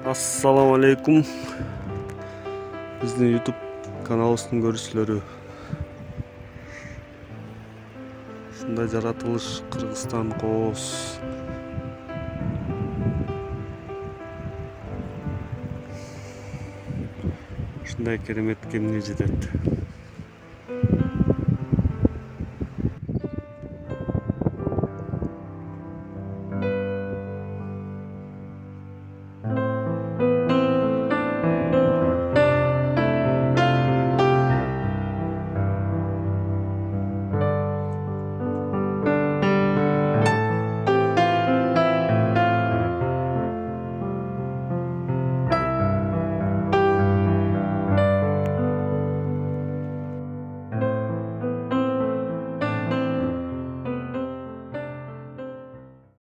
Assalamu alaikum. Біздің YouTube каналыбыздың көрүүчүлөрү. Ушундай жаратылыш Кыргызстан Кооз. Ушундай керемет кемне жетет.